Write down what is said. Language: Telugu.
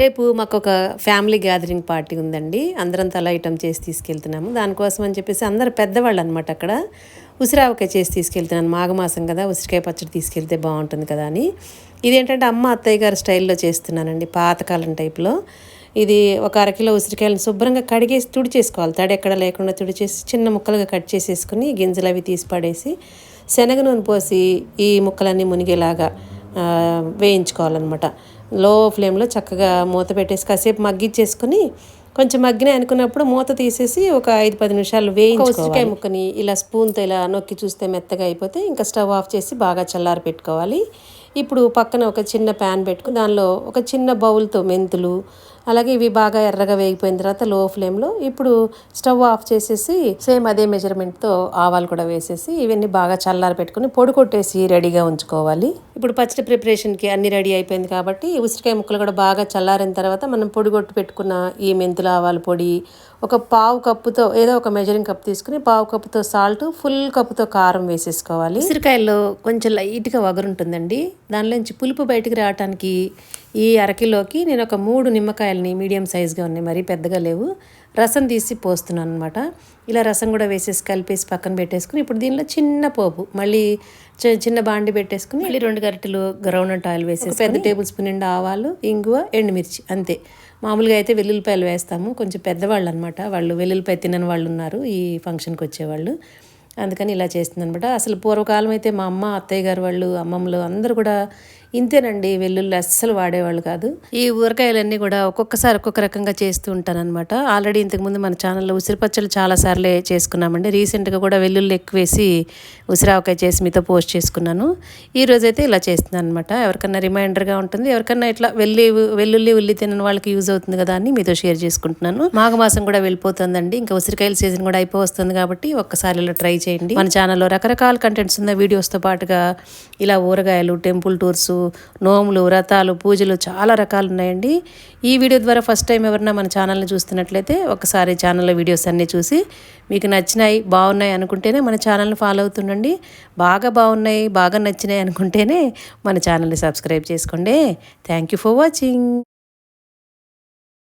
రేపు మాకొక ఫ్యామిలీ గ్యాదరింగ్ పార్టీ ఉందండి. అందరం తలా ఐటెమ్ చేసి తీసుకెళ్తున్నాము. దానికోసం అని చెప్పేసి అందరు పెద్దవాళ్ళు అనమాట. అక్కడ ఉసిరావకాయ చేసి తీసుకెళ్తున్నాను. మాఘమాసం కదా, ఉసిరికాయ పచ్చడి తీసుకెళ్తే బాగుంటుంది కదా అని. ఇదేంటంటే అమ్మ అత్తయ్య గారి స్టైల్లో చేస్తున్నానండి, పాతకాలం టైప్లో. ఇది ఒక అరకిలో ఉసిరికాయలను శుభ్రంగా కడిగేసి తుడిచేసుకోవాలి. తడి ఎక్కడ లేకుండా తుడిచేసి చిన్న ముక్కలుగా కట్ చేసేసుకుని గింజలు అవి తీసి పడేసి శనగ నూనె పోసి ఈ ముక్కలన్నీ మునిగేలాగా వేయించుకోవాలన్నమాట. లో ఫ్లేమ్లో చక్కగా మూత పెట్టేసి కాసేపు మగ్గిచ్చేసుకుని కొంచెం మగ్గిన అనుకున్నప్పుడు మూత తీసేసి ఒక 5-10 నిమిషాలు వేయించుకోవాలి. ఉసిరికాయ ముక్కని ఇలా స్పూన్తో ఇలా నొక్కి చూస్తే మెత్తగా అయిపోతే ఇంకా స్టవ్ ఆఫ్ చేసి బాగా చల్లారి పెట్టుకోవాలి. ఇప్పుడు పక్కన ఒక చిన్న ప్యాన్ పెట్టుకుని దానిలో ఒక చిన్న బౌల్తో మెంతులు, అలాగే ఇవి బాగా ఎర్రగా వేగిపోయిన తర్వాత లో ఫ్లేమ్లో ఇప్పుడు స్టవ్ ఆఫ్ చేసేసి సేమ్ అదే మెజర్మెంట్తో ఆవాలు కూడా వేసేసి ఇవన్నీ బాగా చల్లారి పెట్టుకుని పొడి కొట్టేసి రెడీగా ఉంచుకోవాలి. ఇప్పుడు పచ్చడి ప్రిపరేషన్కి అన్ని రెడీ అయిపోయింది కాబట్టి ఉసిరికాయ ముక్కలు కూడా బాగా చల్లారిన తర్వాత మనం పొడి కొట్టి పెట్టుకున్న ఈ మెంతుల ఆవాల పొడి ఒక పావు కప్పుతో ఏదో ఒక మెజరింగ్ కప్ తీసుకుని పావు కప్పుతో సాల్ట్, ఫుల్ కప్పుతో కారం వేసేసుకోవాలి. ఉసిరికాయల్లో కొంచెం లైట్గా వగరుంటుందండి. దానిలోంచి పులుపు బయటికి రావడానికి ఈ అరకిలోకి నేను ఒక 3 నిమ్మకాయలని మీడియం సైజుగా ఉన్నాయి, మరీ పెద్దగా లేవు, రసం తీసి పోస్తున్నాను అనమాట. ఇలా రసం కూడా వేసేసి కలిపేసి పక్కన పెట్టేసుకుని ఇప్పుడు దీనిలో చిన్న పోపు మళ్ళీ చిన్న బాండి పెట్టేసుకుని మళ్ళీ 2 గరిటెలు గ్రౌండ్నట్ ఆయిల్ వేసేసి పెద్ద టేబుల్ స్పూన్ నిండా ఆవాలు, ఇంగువ, ఎండుమిర్చి అంతే. మామూలుగా అయితే వెల్లుల్లిపాయలు వేస్తాము, కొంచెం పెద్దవాళ్ళు అనమాట, వాళ్ళు వెల్లుల్లిపాయ తినని వాళ్ళు ఉన్నారు ఈ ఫంక్షన్కి వచ్చేవాళ్ళు, అందుకని ఇలా చేస్తుంది అనమాట. అసలు పూర్వకాలం అయితే మా అమ్మ అత్తయ్య గారు వాళ్ళు అమ్మమ్మలు అందరూ కూడా ఇంతేనండి, వెల్లుల్లి అస్సలు వాడేవాళ్ళు కాదు. ఈ ఊరగాయలన్నీ కూడా ఒక్కొక్కసారి ఒక్కొక్క రకంగా చేస్తూ ఉంటానన్నమాట. ఆల్రెడీ ఇంతకుముందు మన ఛానల్లో ఉసిరి పచ్చళ్ళు చాలాసార్లే చేసుకున్నామండి. రీసెంట్గా కూడా వెల్లుల్లి ఎక్కువేసి ఉసిరావకాయ చేసి మీతో పోస్ట్ చేసుకున్నాను. ఈ రోజైతే ఇలా చేస్తున్నాను అనమాట. ఎవరికన్నా రిమైండర్గా ఉంటుంది, ఎవరికన్నా ఇట్లా వెల్లుల్లి ఉల్లి తినని వాళ్ళకి యూజ్ అవుతుంది కదా అని మీతో షేర్ చేసుకుంటున్నాను. మాఘమాసం కూడా వెళ్ళిపోతుందండి, ఇంకా ఉసిరికాయల సీజన్ కూడా అయిపోతుంది కాబట్టి ఒక్కసారి ఇలా ట్రై చేయండి. మన ఛానల్లో రకరకాల కంటెంట్స్ ఉన్న వీడియోస్తో పాటుగా ఇలా ఊరగాయలు, టెంపుల్ టూర్స్, నోములు, వ్రతాలు, పూజలు చాలా రకాలు ఉన్నాయండి. ఈ వీడియో ద్వారా ఫస్ట్ టైం ఎవరన్నా మన ఛానల్ని చూస్తున్నట్లయితే ఒకసారి ఛానల్లో వీడియోస్ అన్నీ చూసి మీకు నచ్చినాయి, బాగున్నాయి అనుకుంటేనే మన ఛానల్ని ఫాలో అవుతుండండి. బాగా బాగున్నాయి, బాగా నచ్చినాయి అనుకుంటేనే మన ఛానల్ని సబ్స్క్రైబ్ చేసుకోండి. Thank you for watching.